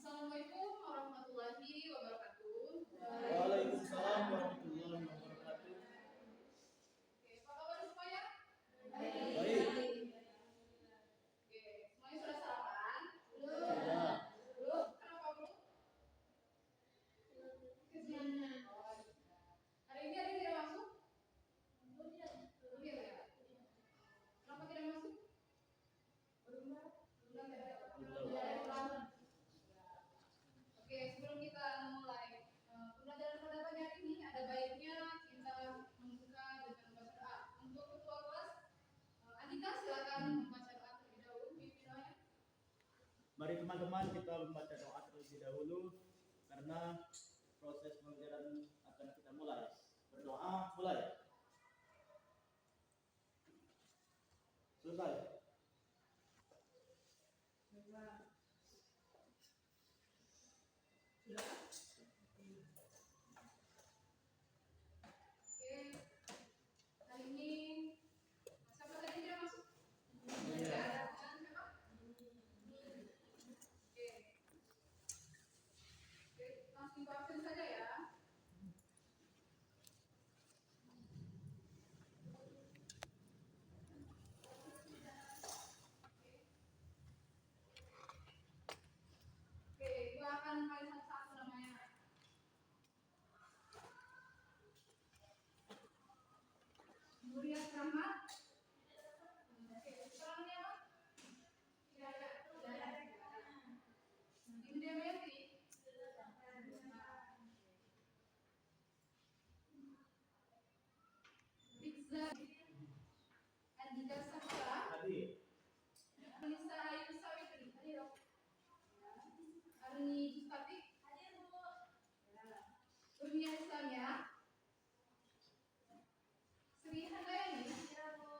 Assalamualaikum warahmatullahi wabarakatuh. Waalaikumsalam warahmatullahi wabarakatuh. Oke, apa kabar semuanya? Baik. Oke, semuanya sudah sarapan? Sudah. Belum? Kenapa belum? Kesiangan. Hari ini ada yang tidak masuk? Belum ya? Kenapa tidak masuk? Belum ada. Oke, sebelum kita mulai pembelajaran pada pagi hari ini, ada baiknya kita membuka dengan membaca doa. Untuk ketua kelas, Andika silakan membaca doa terlebih dahulu. Pimpin doanya. Mari teman-teman kita membaca doa terlebih dahulu karena proses pembelajaran akan kita mulai. Berdoa mulai. Selesai. Sudah? Oke, hari ini siapa tadi tidak masuk? Iya. Siapa? Oke, langsung ke absen saja ya. Oke, itu akan kali satu-satu namanya. Nuriyat Rahmat. Oke, sekarangnya apa? Tidak ada. Indah Meti. Pizza. Andika Safra. Hadir. Anissa Ayu Sawitri. Hadir. Arni Justati. Hadir, Bu. Kurnia Islamia. Sri Handayani. Hadir, Bu.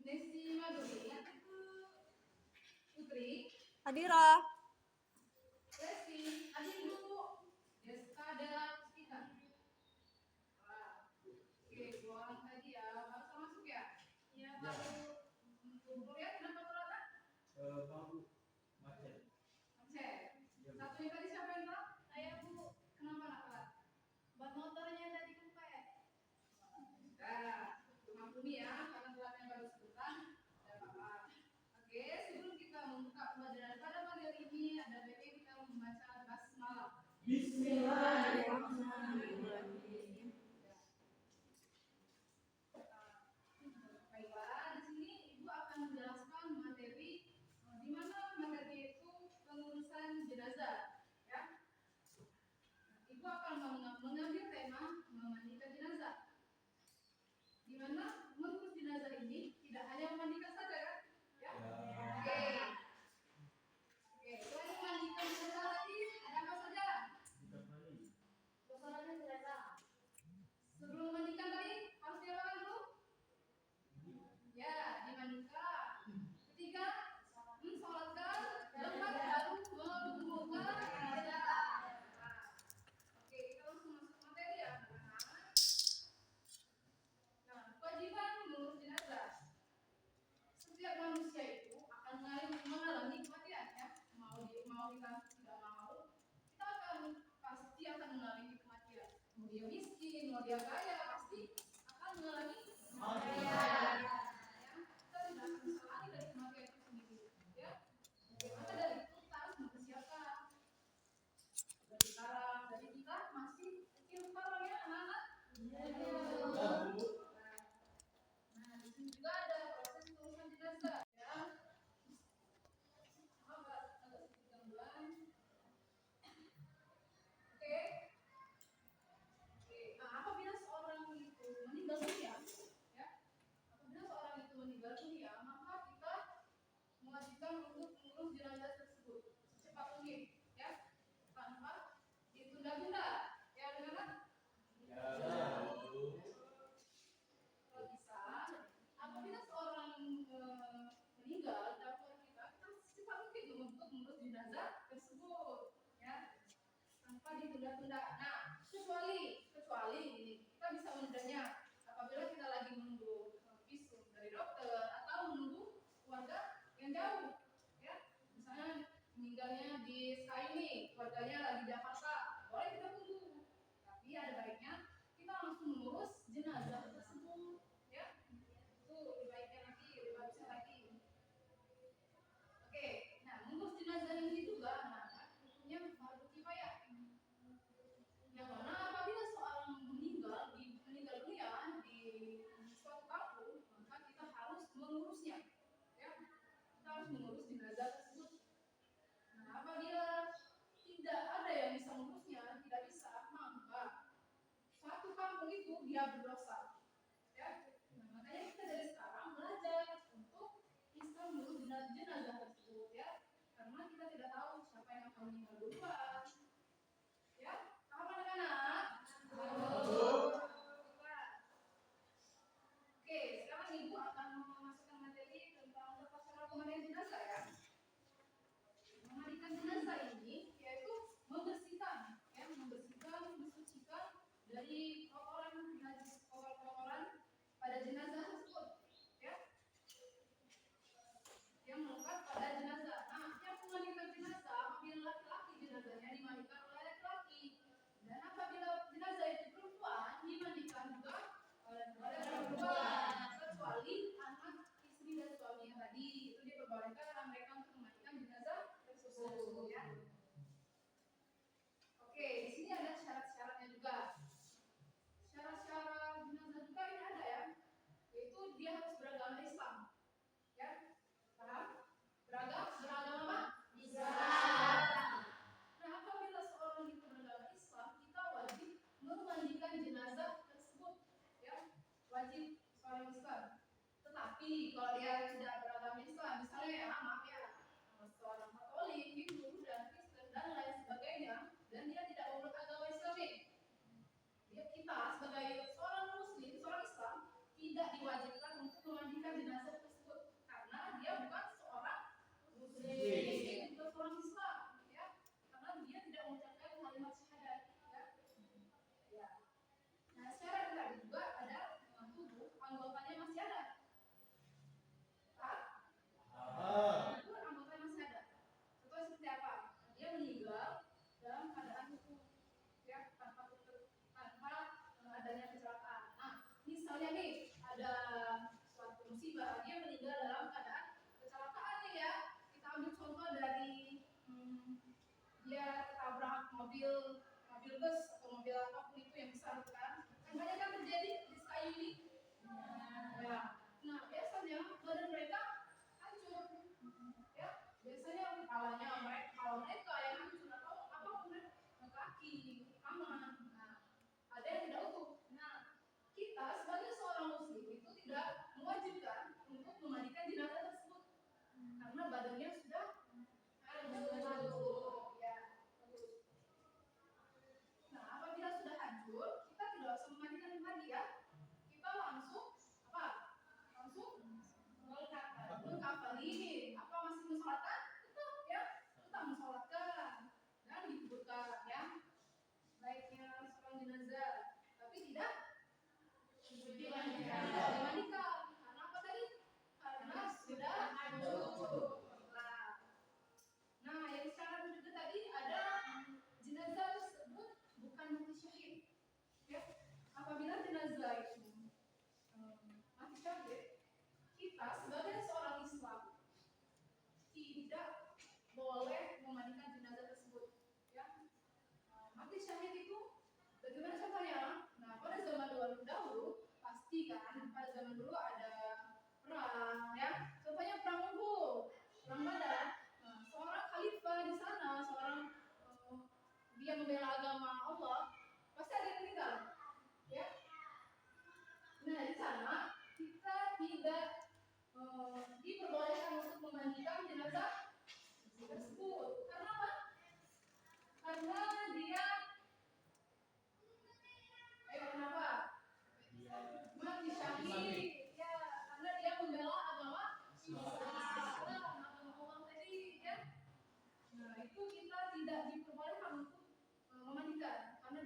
Nesi Maduri. Putri. Hadira. Lesti. Hadir, Bu. Deska Della Puspita. Oke, dua orang tadi ya. Baru masuk ya? Iya, baru. Untuk lihat kenapa telat? Bangku macet. Macet. Satunya tadi siapa yang telat? Saya, Bu. Kenapa nak telat? Ban motornya tadi kempes. Nah, maklumi ya, karena telatnya baru sebentar. Tidak apa-apa. Oke, sebelum kita membuka pembelajaran pada pagi hari ini, ada baiknya kita membaca basmalah. Bismillahirrahmanirrahim. Baiklah, di sini Ibu akan menjelaskan materi di mana materi itu pengurusan jenazah, ya. Ibu akan mengambil tema memandikan jenazah. Di mana mengurus jenazah ini tidak hanya memandikan saja, kan? Ya. Oke. Oke, selain memandikan jenazah tadi ada apa saja? Bersolatin jenazah. Sebelum memandikan tadi harus diapakan dulu? Ya, dimandikan. Ketiga, mensolatkan tempat baru mengumpulkan jenazah. Oke, kita langsung masuk materi ya, anak-anak. Nah, kewajiban mengurus jenazah. Setiap manusia itu akan mengalami kematian, ya. Mau kita tidak mau, kita pasti akan mengalami kematian. Mau dia miskin, mau dia kaya, pasti akan mengalami kematian. Kita tidak akan bisa lari dari kematian itu sendiri, ya. Maka dari itu kita harus mempersiapkan. Dari sekarang, dari kita masih kecil sekarang ya anak-anak. Nah, di sini juga ada proses pengurusan jenazah, ya. Agak sedikit gangguan. Oke. Nah, apabila seorang tidak berdosa. Ya, nah, makanya kita dari sekarang belajar untuk Islam dulu jenazah tersebut ya, karena kita tidak tahu siapa yang akan meninggal duluan. Ya, paham anak-anak? Oke, sekarang ibu akan memasukkan materi tentang tata cara pemandian jenazah ya. Memandikan jenazah ini yaitu membersihkan, ya, mensucikan dari kotoran najis, kotoran pada jenazah tersebut, ya, yang melekat pada jenazah. Nah, yang memandikan jenazah apabila laki-laki jenazahnya dimandikan oleh laki-laki, dan apabila jenazah itu perempuan dimandikan juga oleh perempuan, kecuali anak, istri dan suami yang tadi itu diperbolehkan mereka untuk memandikan jenazah tersebut, ya. Oke, di sini ada syarat-syaratnya juga. Syarat-syarat jenazah juga ini ada ya, yaitu dia harus beragama Islam, ya, paham? Beragama apa? Islam. Nah, apabila seorang itu beragama Islam, kita wajib memandikan jenazah tersebut, ya, wajib seorang Islam. Tetapi kalau dia tidak beragama Islam, misalnya ya, maaf ya, seorang Katolik, Hindu, dan Kristen dan lain sebagainya, dan dia tidak memeluk agama Islami, kita sebagai seorang Muslim, seorang Islam, tidak diwajibkan untuk memandikan jenazah tersebut karena dia bukan seorang Muslim, bukan seorang Islam, ya, karena dia tidak mengucapkan kalimat syahadat, ya. Ya. Nah, secara tadi juga ada tubuh anggotanya masih ada. Itu anggotanya masih ada. Contohnya seperti apa? Dia meninggal dalam keadaan utuh, ya, tanpa adanya kecelakaan. Nah, misalnya nih ada suatu musibah, dia meninggal dalam keadaan kecelakaan nih ya. Kita ambil contoh dari dia ketabrak mobil bus atau mobil apapun itu yang besar kan banyak kan terjadi di Sekayuni. Ya. Nah, biasanya badan mereka hancur, ya, biasanya kalau mereka yang hancur atau apapun kaki, tangan, nah, ada yang tidak utuh. Nah, kita sebagai seorang Muslim itu tidak mewajibkan untuk memandikan jenazah tersebut karena badannya sudah hancur, ya. Nah, apabila sudah hancur, kita tidak usah memandikan lagi ya. Kita langsung apa? Langsung mengkafani. Apa masih mensolatkan? Tetap ya, tetap mensolatkan dan dikuburkan ya. Baiknya seorang jenazah, tapi tidak dimandikan. Karena apa tadi? Karena sudah hancur. Nah, yang syarat juga tadi ada jenazah tersebut bukan mati syahid. Ya, apabila jenazah itu mati syahid, kita sebagai seorang Islam tidak boleh memandikan jenazah tersebut. Ya, mati syahid itu bagaimana contohnya? Nah, pada zaman dahulu pasti kan pada zaman dulu ada perang, ya. Contohnya perang Uhud, perang Badar. Nah, seorang khalifah di sana, seorang dia membela agama Allah, pasti ada yang meninggal, ya. Nah, di sana kita tidak diperbolehkan untuk memandikan jenazah tersebut. Karena apa? Karena dia kenapa? Mati syahid. Ya, karena dia membela agama Islam, agama Allah tadi, ya. Nah, itu kita tidak diperbolehkan untuk memandikan karena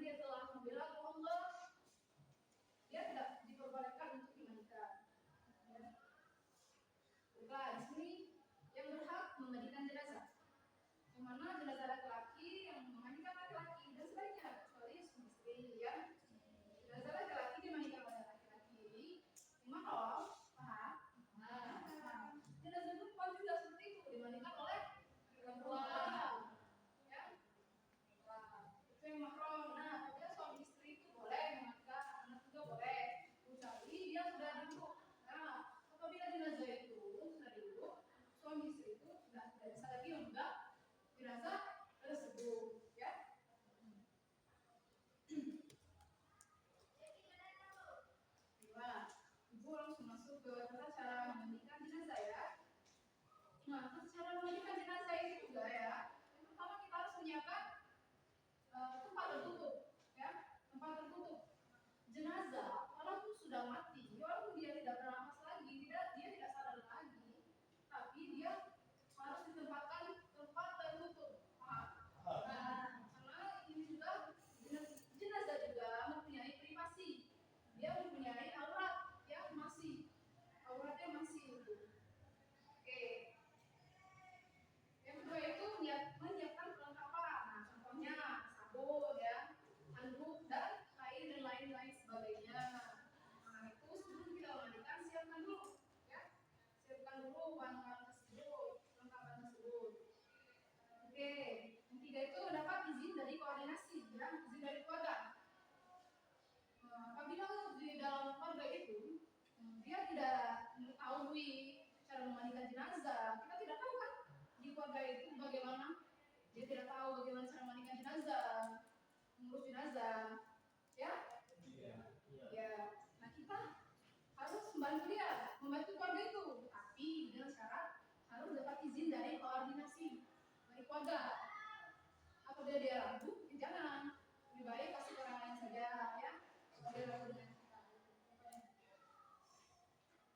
membantu dia, membantu keluarga itu, tapi dengan syarat harus dapat izin dari koordinasi dari keluarga. Apabila dia ragu, jangan, lebih baik kasih orang lain saja ya. Kalau dia ragu dengan kita.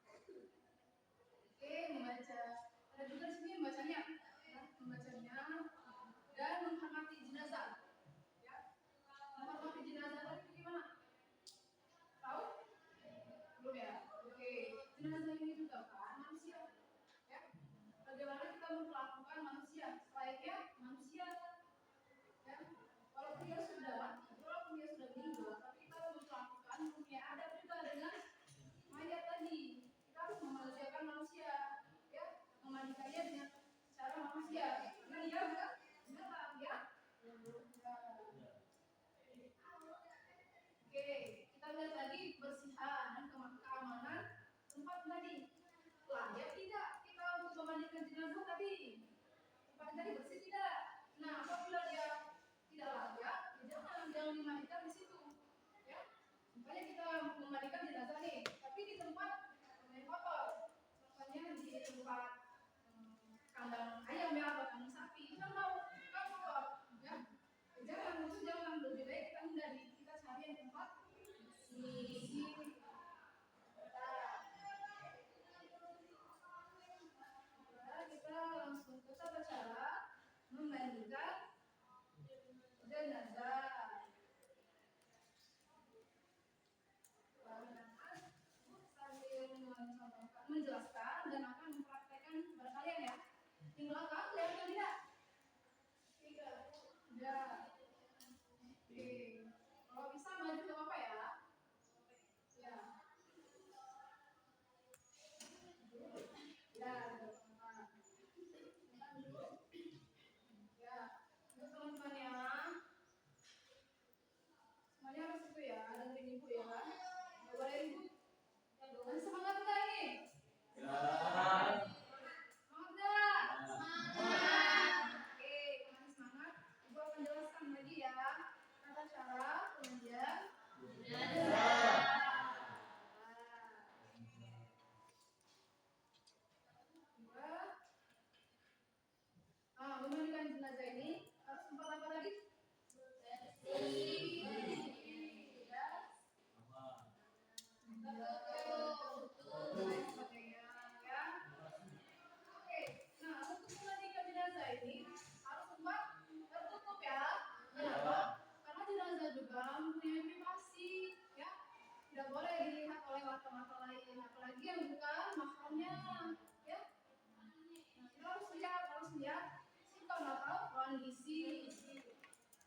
Oke, membaca. Ada juga di sini membacanya, ya, membacanya dan menghormati jenazah. Ya, menghormati jenazah tadi gimana? Tahu? Belum ya? Oke, jenazah ini juga kan manusia. Ya, bagaimana kita memperlakukan manusia selayaknya manusia? Ya, walaupun dia sudah mati, walaupun dia sudah meninggal, tapi kita harus memperlakukan dunia adab juga dengan mayat tadi. Kita harus memanusiakan manusia, ya, memandikannya dengan cara manusia. Karena dia bukan binatang, ya. Oke, kita lihat lagi kebersihan dan keamanan tempat tadi. Layak tidak kita untuk memandikan jenazah tadi? Tempat tadi bersih tidak? Nah, apabila dia tidak layak, ya jangan dimandikan di situ. Ya, makanya kita memandikan jenazah nih, tapi di tempat yang kotor. Contohnya di tempat kandang ayam ya atau kandang sapi, kita mau kotor, ya. Jangan lebih baik kita hindari, kita cari yang tempat bersih. Kita langsung ke tata cara memandikan jenazah. Sambil menjelaskan dan akan mempraktekkan kepada kalian ya. Di belakang kelihatan tidak? Tidak. Ya. Oke. Kalau bisa maju ke apa ya? Ya. Ya. Ya. Untuk teman-teman ya. Semuanya harus itu ya, dengerin ibu ya. Gak boleh ribut. Dan semangat enggak ini? Ya. Semangat enggak? Semangat. Oke, kalian semangat. Ibu akan jelaskan lagi ya tata cara pemandian jenazah. Memandikan jenazah ini harus tempat apa tadi? Bersih. Ya. Oke, nah untuk memandikan jenazah ini harus tempat tertutup ya. Kenapa? Karena jenazah juga mempunyai privasi, ya. Tidak boleh dilihat oleh mata-mata lain, apalagi yang bukan mahramnya, ya. Nah, kita harus lihat sikap atau kondisi.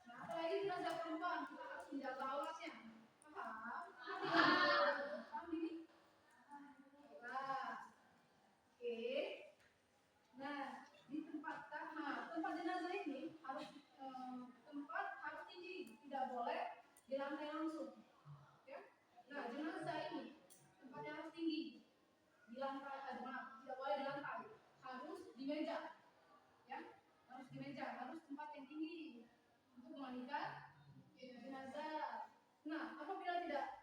Nah, apalagi jenazah perempuan, kita harus menjaga auratnya. Paham? Paham ini? Nah, oke. Nah, di tempat jenazah ini harus tempat harus tinggi, tidak boleh di lantai langsung. Ya. Nah, jenazah ini tempatnya harus tinggi, di lantai tidak boleh di lantai, harus di meja. Ya, harus di meja, harus tempat yang tinggi untuk memandikan jenazah. Nah, apabila tidak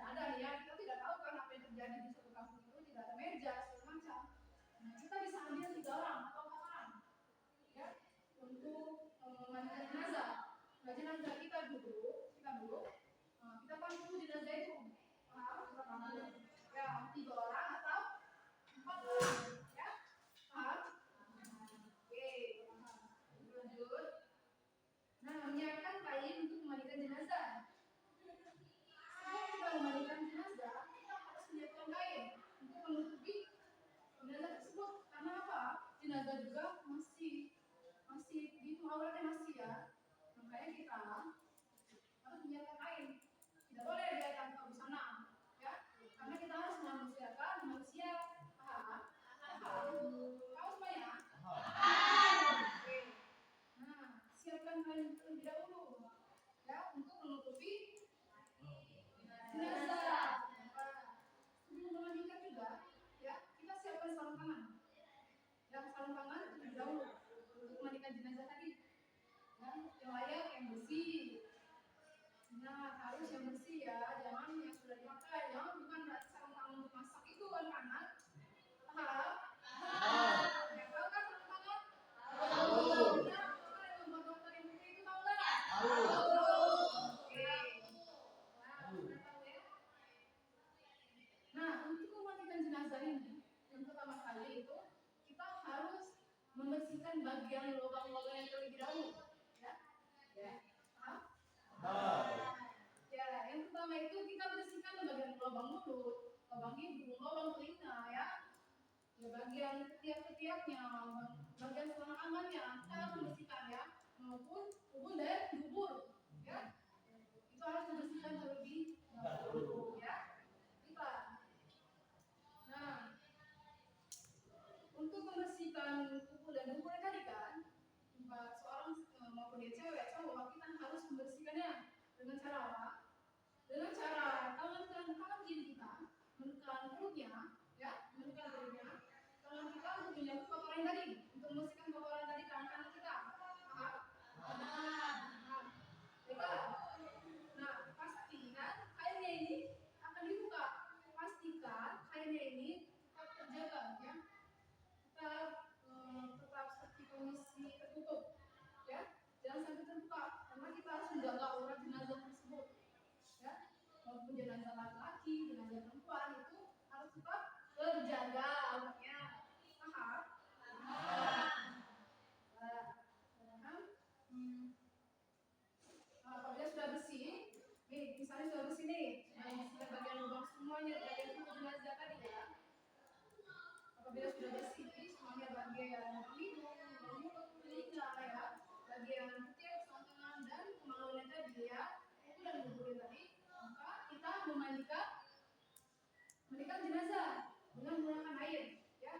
ada nih ya, kita tidak tahu kan apa yang terjadi di suatu kampung itu, tidak ada meja segala macam. Nah, kita bisa ambil 3 orang atau 4 orang, ya, untuk memandikan jenazah. Nah, jenazah kita duduk, kita pangku jenazah itu. Paham? Kita pangku. Ya, 3 orang atau 4 orang, ya. Paham? Oke, paham. Lanjut. Nah, menyiapkan kain untuk memandikan jenazah. Sebelum kita memandikan jenazah, kita harus menyiapkan kain untuk menutupi jenazah tersebut. Karena apa? Jenazah juga masih itu auratnya masih ya. Makanya kita harus menyiapkan kain. Tidak boleh dia tanpa busana, ya. Karena kita harus memanusiakan manusia. Paham? Tahu semuanya? Oke. Nah, siapkan kain terlebih dahulu, ya, untuk menutupi jenazah. Sebelum memandikan juga, ya, kita siapkan sarung tangan. Ya, sarung tangan terlebih dahulu untuk memandikan jenazah tadi. Ya, yang layak, yang bersih. Nah, harus yang bersih ya, jangan yang sudah dipakai. Jangan bukan berarti sarung tangan untuk masak itu. lubang mulut, lubang hidung, lubang telinga ya. Ya bagian ketiak-ketiaknya, bagian saluran amannya, kita harus membersihkan ya, maupun hubung dan dubur ya. Itu harus dibersihkan terlebih dahulu ya. Kita. Nah, untuk membersihkan kuku dan dubur tadi kan, seorang maupun dia cewek cowok, kita harus membersihkannya dengan cara apa? Dengan cara tangan kiri kita menekan perutnya, ya, menekan perutnya. Tangan kita untuk menyapu kotoran tadi, untuk membersihkan kotoran tadi tangan kita. Nah, pastikan kainnya ini akan dibuka. Pastikan kainnya ini tetap terjaga, ya. Tetap seperti kondisi tertutup, ya. Jangan sampai terbuka, karena kita harus menjaga aurat jenazah tersebut, ya. Maupun jenazah laki-laki, jenazah perempuan itu harus tetap terjaga auratnya. Paham? Apabila sudah bersih, nih misalnya sudah bersih nih, sudah bagian lubang semuanya, bagian kuku jenazah tadi ya. Apabila sudah bersih, semuanya bagian hidung, mulut, telinga ya, bagian ketiak, tangan dan kemaluannya tadi ya, itu dan dubur tadi, maka kita memandikan jenazah dengan menggunakan air, ya.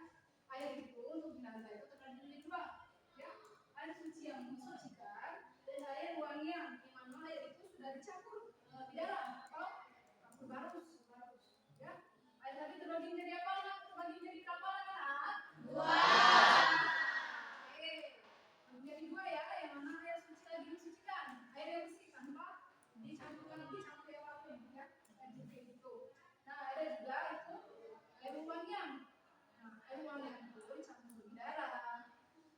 Air itu untuk jenazah itu terbagi dua, ya. Air suci yang mensucikan dan air wangi yang dimana air itu sudah dicampur di dalam atau barus, ya. Air tadi terbagi menjadi apa? Terbagi menjadi berapa anak? Dua. Menjadi dua ya, yang mana air suci lagi disucikan, air yang bersih tanpa dicampur apapun, ya. Seperti itu. Nah, ada juga itu air wangian. Nah, air wangian itu dicampur di darah,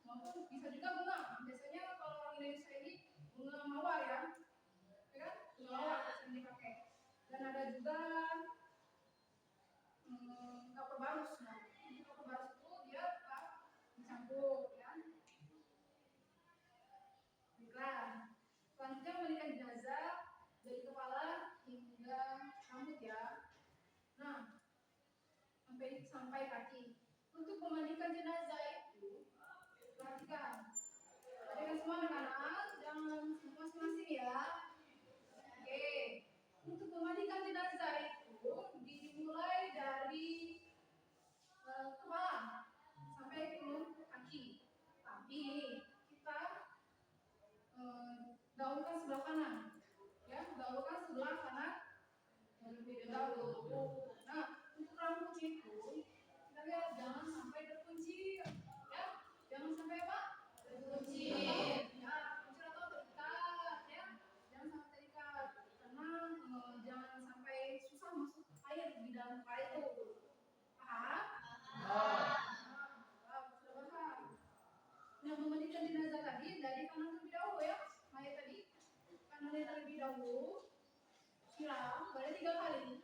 maupun bisa juga bunga. Biasanya kalau orang Indonesia ini bunga mawar ya, kan? Bunga mawar yang dipakai. Dan ada juga kapur barus. Nah, kapur barus itu dia dicampur ya. Baiklah. Selanjutnya memandikan jenazah dari kepala hingga rambut ya. Nah, sampai kaki. Untuk memandikan jenazah itu, perhatikan. Perhatikan semua anak-anak, jangan masing-masing ya. Oke. Untuk memandikan jenazah itu dimulai dari kepala sampai ke kaki. Tapi kita dahulukan sebelah kanan, ya. Dahulukan sebelah kanan terlebih dahulu. Nah, untuk rambut itu kita lihat jangan sampai terkunci, ya. Jangan sampai apa? Terkunci. Ya, kunci atau terikat, ya. Jangan sampai terikat, karena jangan sampai susah masuk air di dalam kepala itu. Paham? Sudah paham. Nah, memandikan jenazah tadi dari kanan terlebih dahulu ya. Mayat tadi kanannya terlebih dahulu, siram, boleh 3 kali.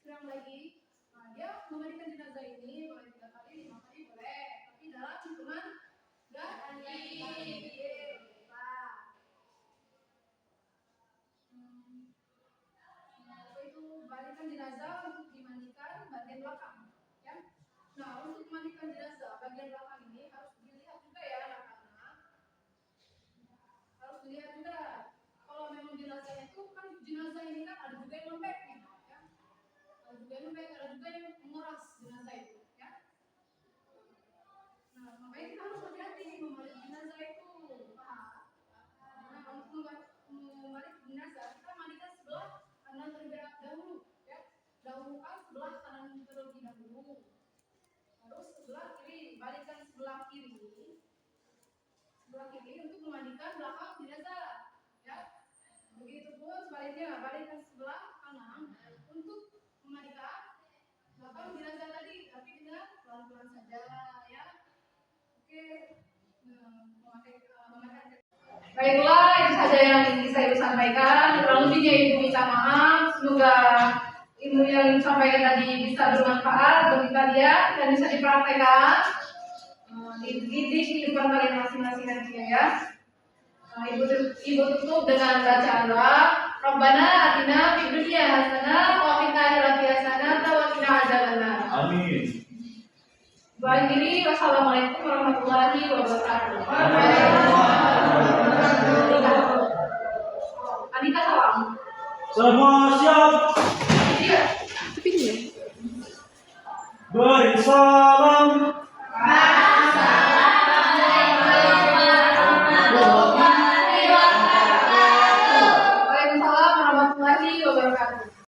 Siram lagi. Nah, dia memandikan jenazah ini boleh 3 kali, 5 kali boleh, tapi dalam hitungan ganti. Itu balikan jenazah untuk dimandikan bagian belakang, ya. Nah, untuk memandikan jenazah bagian belakang ini harus dilihat juga ya anak-anak. Harus dilihat juga. Kalau memang jenazahnya itu kan jenazah ini kan ada juga yang lembek, ya. Ada juga yang lembek, ada juga yang mengeras jenazah itu, ya. Nah, makanya kita harus hati-hati memandikan jenazah itu. Nah, untuk memandikan jenazah kita mandikan sebelah kanan terlebih dahulu, ya. Dahulukan sebelah kanan terlebih dahulu. Terus sebelah kiri, balikkan sebelah kiri. Sebelah kiri untuk memandikan belakang jenazah, ya. Begitupun sebaliknya, balikkan sebelah kanan untuk memandikan belakang jenazah tadi, tapi dengan pelan-pelan saja, ya. Oke. Baiklah, itu saja yang ingin saya sampaikan. Kurang lebihnya Ibu minta maaf. Semoga ilmu yang disampaikan tadi bisa bermanfaat bagi kalian dan bisa dipraktekkan di kehidupan kalian masing-masing nantinya ya. Ibu tutup dengan bacaan doa. Rabbana atina fid dunya hasanah wa fil akhirati hasanah Assalamualaikum warahmatullahi wabarakatuh. Anita salam. Semua siap. Iya. Beri salam. Waalaikumsalam warahmatullahi wabarakatuh.